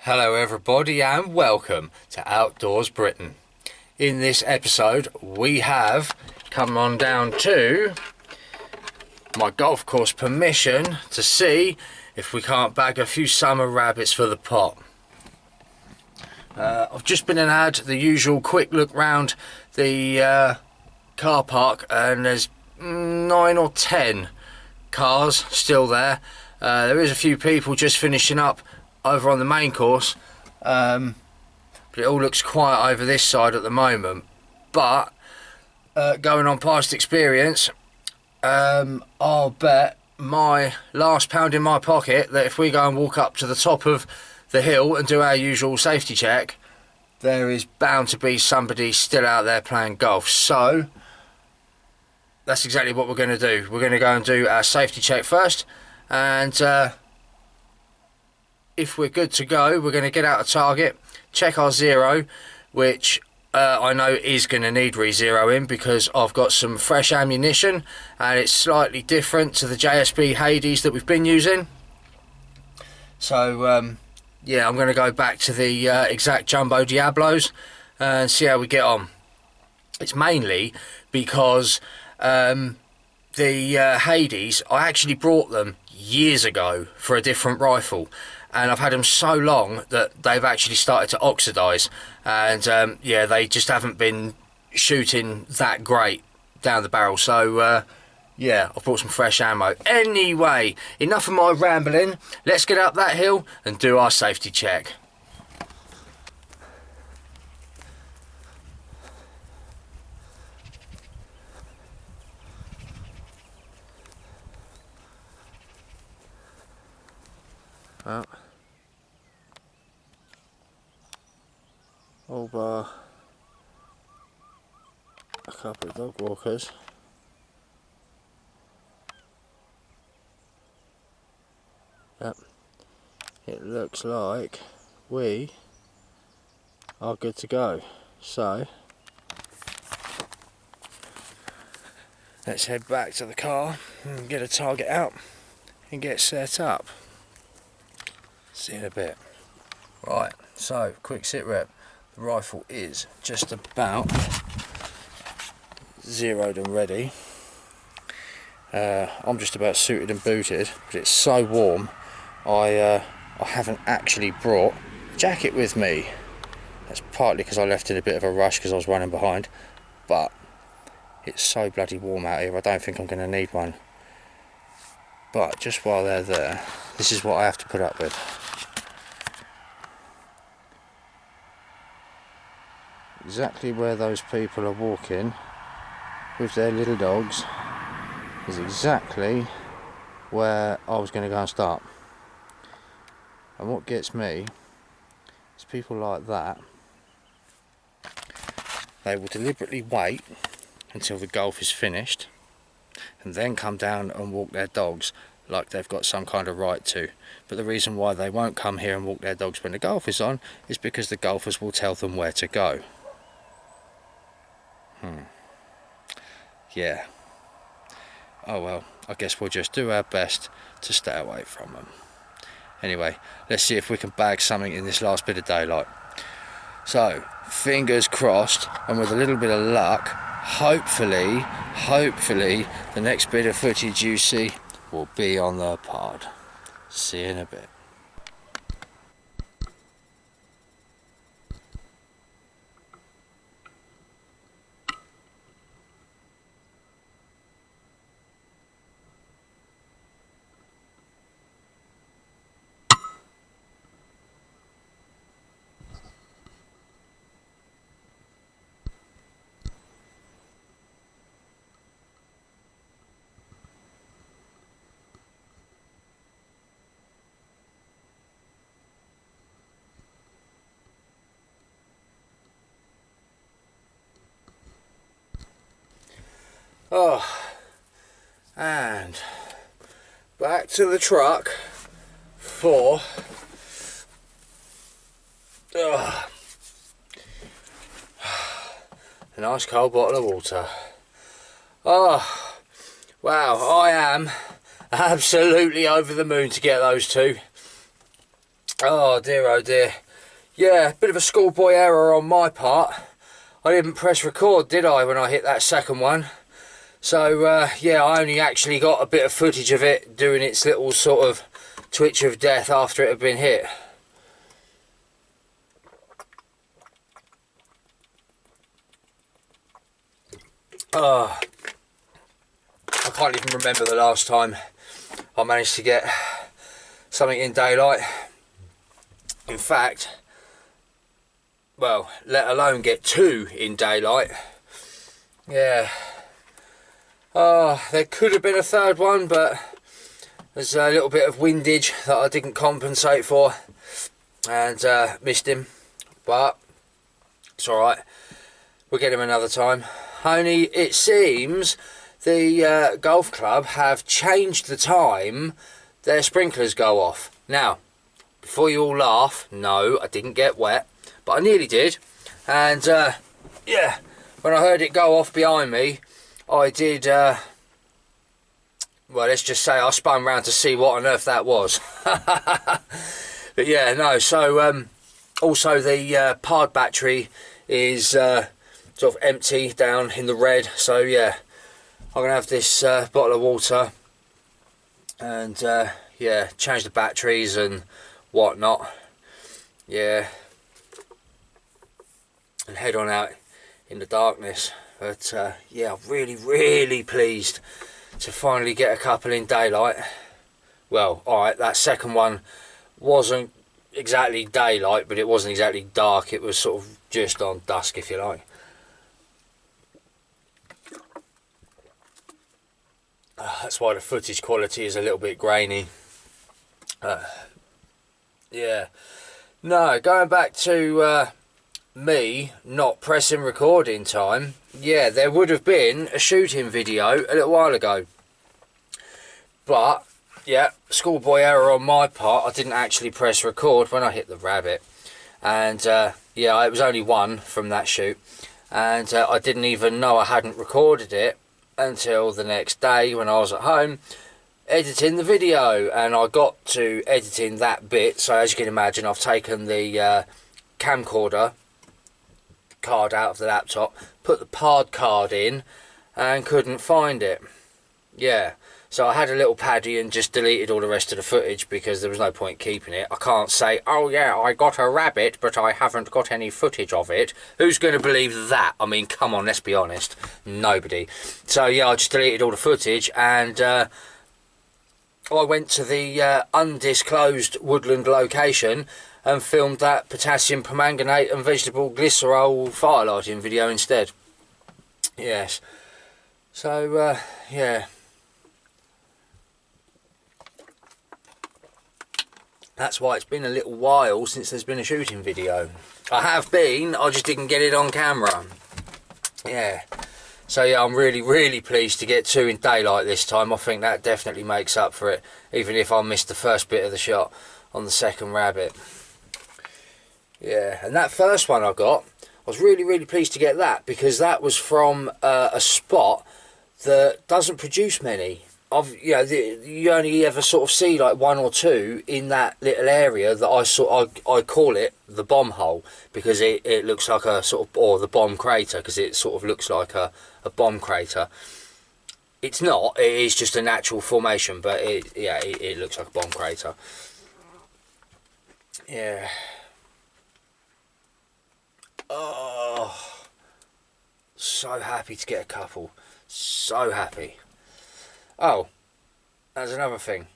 Hello everybody and welcome to Outdoors Britain. In this episode we have come on down to my golf course permission to see if we can't bag a few summer rabbits for the pot. I've just been and had the usual quick look round the car park, and there's 9 or 10 cars still there. There is a few people just finishing up over on the main course, but it all looks quiet over this side at the moment. But going on past experience, I'll bet my last pound in my pocket that if we go and walk up to the top of the hill and do our usual safety check, there is bound to be somebody still out there playing golf. So that's exactly what we're going to do. We're going to go and do our safety check first, and if we're good to go, we're going to get out a target, check our zero, which I know is going to need re-zeroing because I've got some fresh ammunition and it's slightly different to the JSB Hades that we've been using. So yeah, I'm going to go back to the Exact Jumbo Diabolos and see how we get on. It's mainly because the Hades, I actually brought them years ago for a different rifle, and I've had them so long that they've actually started to oxidise, and yeah, they just haven't been shooting that great down the barrel. So yeah, I've brought some fresh ammo. Anyway, enough of my rambling, let's get up that hill and do our safety check. Well, all bar a couple of dog walkers. Yep, it looks like we are good to go. So let's head back to the car and get a target out and get set up. See you in a bit. Right, so quick sit rep. The rifle is just about zeroed and ready. I'm just about suited and booted, but it's so warm I haven't actually brought a jacket with me. That's partly because I left in a bit of a rush because I was running behind, but it's so bloody warm out here I don't think I'm going to need one. But just while they're there, this is what I have to put up with. Exactly where those people are walking with their little dogs is exactly where I was going to go and start. And what gets me is people like that, they will deliberately wait until the golf is finished and then come down and walk their dogs like they've got some kind of right to. But the reason why they won't come here and walk their dogs when the golf is on is because the golfers will tell them where to go. Yeah. Oh well, I guess we'll just do our best to stay away from them. Anyway, let's see if we can bag something in this last bit of daylight. So, fingers crossed, and with a little bit of luck, hopefully, the next bit of footage you see will be on the pod. See you in a bit. Oh, and back to the truck for a nice cold bottle of water. Oh, wow, I am absolutely over the moon to get those two. Oh dear, oh dear. Yeah, bit of a schoolboy error on my part. I didn't press record, did I, when I hit that second one? So, yeah, I only actually got a bit of footage of it doing its little sort of twitch of death after it had been hit. Oh, I can't even remember the last time I managed to get something in daylight. In fact, well, let alone get two in daylight. Yeah. Oh, there could have been a third one, but there's a little bit of windage that I didn't compensate for, and missed him. But it's alright, we'll get him another time. Only it seems the golf club have changed the time their sprinklers go off. Now, before you all laugh, no, I didn't get wet, but I nearly did. And yeah, when I heard it go off behind me, I did, well, let's just say I spun round to see what on earth that was. But yeah, no, so also the PARD battery is sort of empty down in the red. So yeah, I'm going to have this bottle of water and yeah, change the batteries and whatnot. Yeah, and head on out in the darkness. But yeah, I'm really pleased to finally get a couple in daylight. Well, alright, that second one wasn't exactly daylight, but it wasn't exactly dark. It was sort of just on dusk, if you like. That's why the footage quality is a little bit grainy. Yeah. No, going back to me not pressing record in time. Yeah, there would have been a shooting video a little while ago. But, yeah, schoolboy error on my part. I didn't actually press record when I hit the rabbit. And, yeah, it was only one from that shoot. And I didn't even know I hadn't recorded it until the next day when I was at home editing the video. And I got to editing that bit. So, as you can imagine, I've taken the camcorder card out of the laptop, put the PARD card in, and couldn't find it. Yeah, so I had a little paddy and just deleted all the rest of the footage because there was no point keeping it. I can't say, oh yeah, I got a rabbit, but I haven't got any footage of it. Who's going to believe that? I mean, come on, let's be honest. Nobody. So yeah, I just deleted all the footage, and I went to the undisclosed woodland location and filmed that potassium permanganate and vegetable glycerol firelighting video instead. Yes. So, yeah. That's why it's been a little while since there's been a shooting video. I have been, I just didn't get it on camera. Yeah. So yeah, I'm really pleased to get two in daylight this time. I think that definitely makes up for it, even if I missed the first bit of the shot on the second rabbit. Yeah, and that first one I got, I was really pleased to get that, because that was from a spot that doesn't produce many. You only ever sort of see like one or two in that little area that I call it the bomb hole, because it looks like a sort of, or the bomb crater, because it sort of looks like a bomb crater. It's not, it is just a natural formation, but it looks like a bomb crater. Yeah. Oh, so happy to get a couple. So happy. Oh, there's another thing.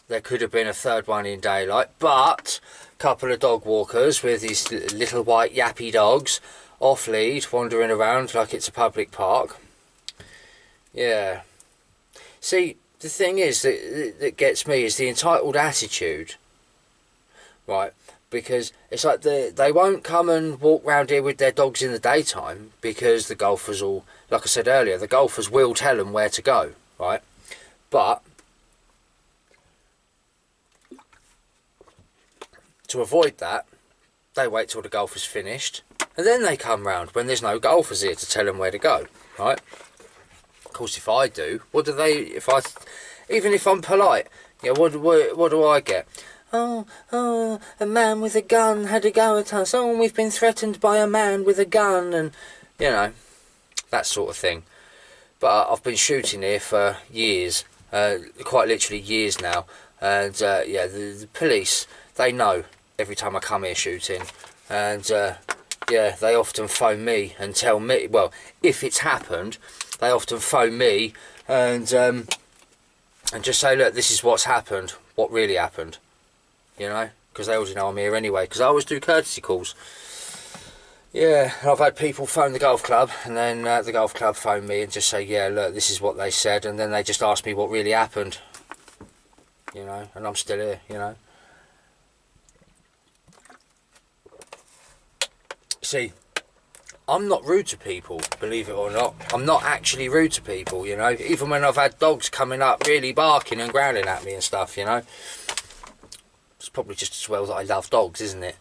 There could have been a third one in daylight, but a couple of dog walkers with these little white yappy dogs off lead, wandering around like it's a public park. Yeah. See, the thing is that gets me is the entitled attitude. Right. Because it's like they won't come and walk round here with their dogs in the daytime, because the golfers will, like I said earlier, the golfers will tell them where to go, right? But to avoid that, they wait till the golfer's finished, and then they come round when there's no golfers here to tell them where to go, right? Of course, if I do, what do they? Even if I'm polite, yeah, what do I get? oh, a man with a gun had a go at us. Oh, we've been threatened by a man with a gun, and you know, that sort of thing. But I've been shooting here for years, quite literally years now, and yeah, the police, they know every time I come here shooting, and yeah, they often phone me and tell me, well, if it's happened, they often phone me and just say, look, this is what's happened, what really happened, you know, because they already know I'm here anyway, because I always do courtesy calls. Yeah, I've had people phone the golf club, and then the golf club phone me and just say, yeah, look, this is what they said, and then they just ask me what really happened, you know, and I'm still here, you know. See, I'm not rude to people, believe it or not. I'm not actually rude to people, you know, even when I've had dogs coming up really barking and growling at me and stuff, you know. It's probably just as well that I love dogs, isn't it?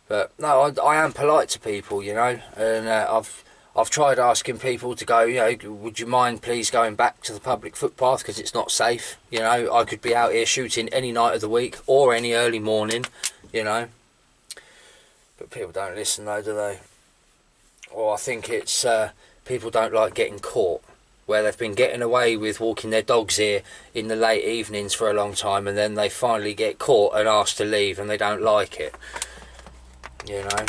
But no, I am polite to people, you know, and I've tried asking people to go, you know, would you mind please going back to the public footpath because it's not safe, you know. I could be out here shooting any night of the week or any early morning, you know. But people don't listen though, do they? Or I think it's people don't like getting caught, where they've been getting away with walking their dogs here in the late evenings for a long time, and then they finally get caught and asked to leave and they don't like it. You know.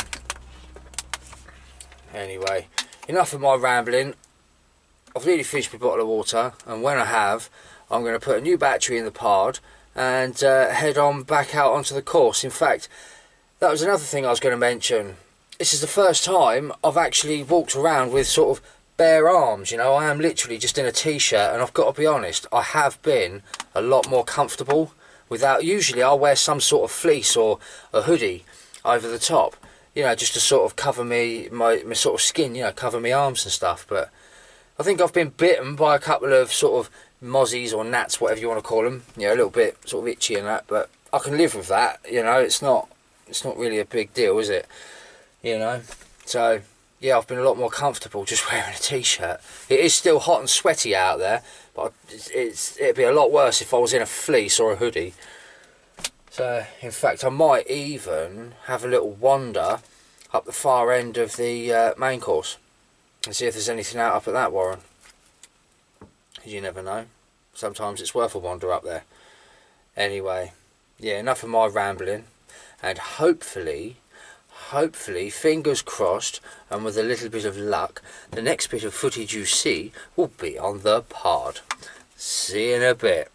Anyway, enough of my rambling. I've nearly finished my bottle of water, and when I have, I'm going to put a new battery in the pod and head on back out onto the course. In fact, that was another thing I was going to mention. This is the first time I've actually walked around with sort of bare arms, you know. I am literally just in a t-shirt, and I've got to be honest, I have been a lot more comfortable without. Usually I'll wear some sort of fleece or a hoodie over the top, you know, just to sort of cover my sort of skin, you know, cover my arms and stuff. But I think I've been bitten by a couple of sort of mozzies or gnats, whatever you want to call them, you know, a little bit sort of itchy and that, but I can live with that, you know. It's not really a big deal, is it? You know, so yeah, I've been a lot more comfortable just wearing a t-shirt. It is still hot and sweaty out there, but it'd be a lot worse if I was in a fleece or a hoodie. So in fact, I might even have a little wander up the far end of the main course and see if there's anything out up at that warren. You never know, sometimes it's worth a wander up there. Anyway, yeah, enough of my rambling, and hopefully, fingers crossed, and with a little bit of luck, the next bit of footage you see will be on the pod. See you in a bit.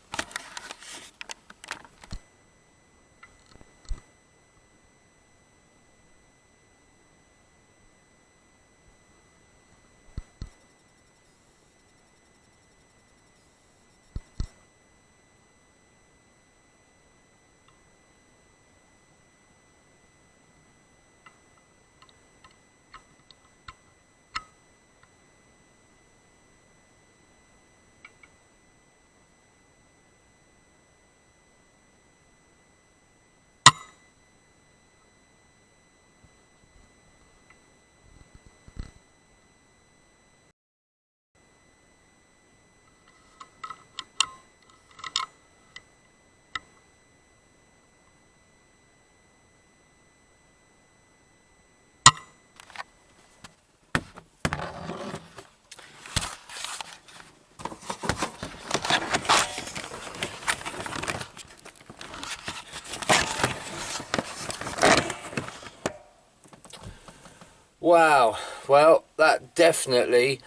Wow, well, that definitely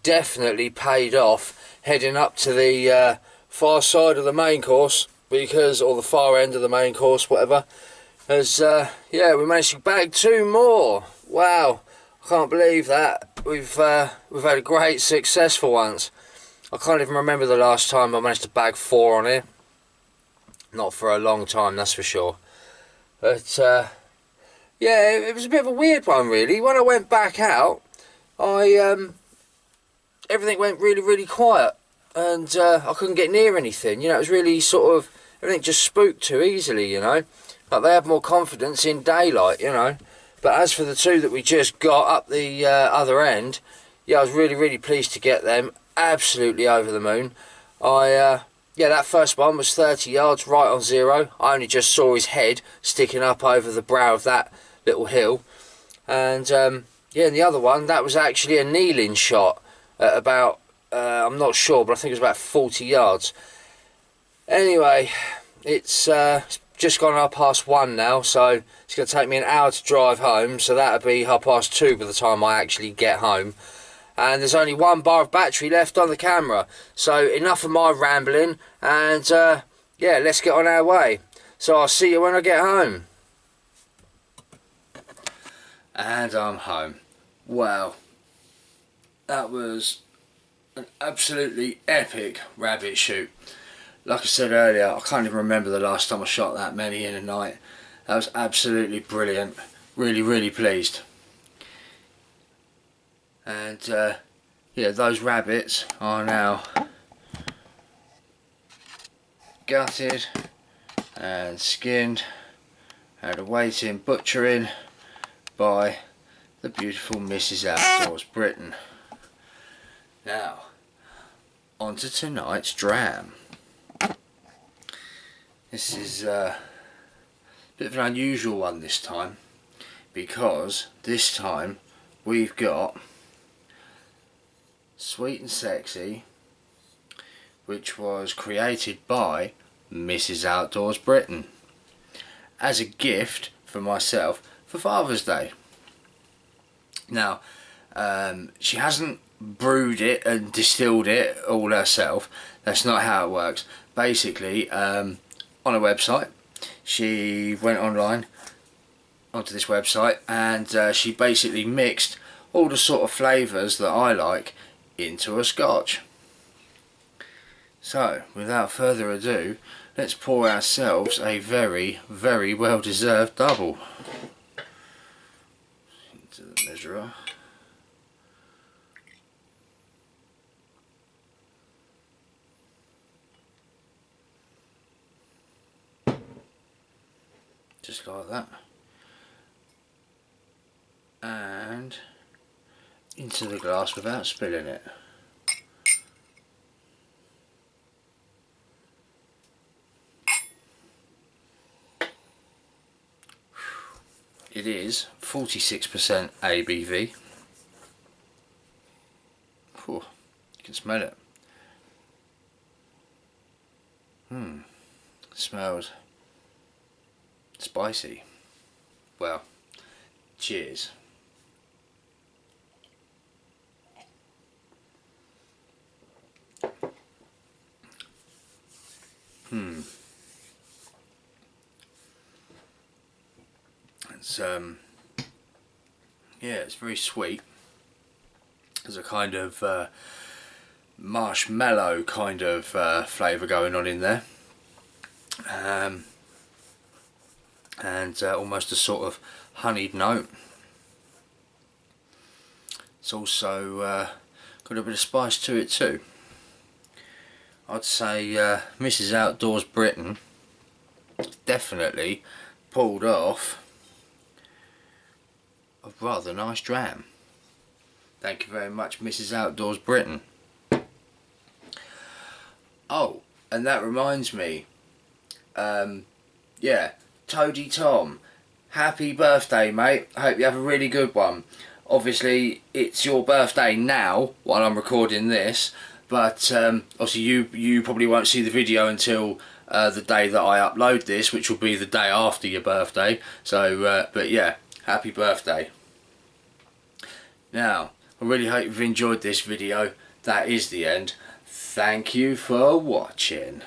paid off heading up to the far side of the main course, because, or the far end of the main course, whatever, as yeah, we managed to bag 2 more. Wow, I can't believe that. We've had a great success for once. I can't even remember the last time I managed to bag 4 on here. Not for a long time, that's for sure. But yeah, it was a bit of a weird one, really. When I went back out, everything went really quiet, and I couldn't get near anything. You know, it was really sort of, everything just spooked too easily, you know. Like, they have more confidence in daylight, you know. But as for the 2 that we just got up the other end, yeah, I was really pleased to get them. Absolutely over the moon. Yeah, yeah, that first one was 30 yards right on zero. I only just saw his head sticking up over the brow of that little hill. And yeah, and the other one, that was actually a kneeling shot at about, I'm not sure, but I think it was about 40 yards. Anyway, it's just gone 1:30 now, so it's going to take me an hour to drive home, so that'll be 2:30 by the time I actually get home. And there's only 1 bar of battery left on the camera, so enough of my rambling, and yeah, let's get on our way. So I'll see you when I get home. And I'm home. Wow, that was an absolutely epic rabbit shoot. Like I said earlier, I can't even remember the last time I shot that many in a night. That was absolutely brilliant. Really, really pleased. And yeah, those rabbits are now gutted and skinned and awaiting butchering by the beautiful Mrs. Outdoors Britain. Now, on to tonight's dram. This is a bit of an unusual one this time, because this time we've got Sweet and Sexy, which was created by Mrs. Outdoors Britain as a gift for myself for Father's Day. Now, she hasn't brewed it and distilled it all herself. That's not how it works. Basically, on a website, she went online onto this website, and she basically mixed all the sort of flavours that I like into a scotch. So without further ado, let's pour ourselves a very, very well deserved double into the measurer. Just like that, and into the glass without spilling it. It is 46% ABV. Whew, you can smell it. Smells spicy. Well, cheers. It's yeah, it's very sweet. There's a kind of marshmallow kind of flavour going on in there, and almost a sort of honeyed note. It's also got a bit of spice to it too. I'd say Mrs. Outdoors Britain definitely pulled off a rather nice dram. Thank you very much, Mrs. Outdoors Britain. Oh, and that reminds me, yeah, Toady Tom, happy birthday, mate. I hope you have a really good one. Obviously, it's your birthday now while I'm recording this, but obviously you probably won't see the video until the day that I upload this, which will be the day after your birthday. So, but yeah, happy birthday. Now, I really hope you've enjoyed this video. That is the end. Thank you for watching.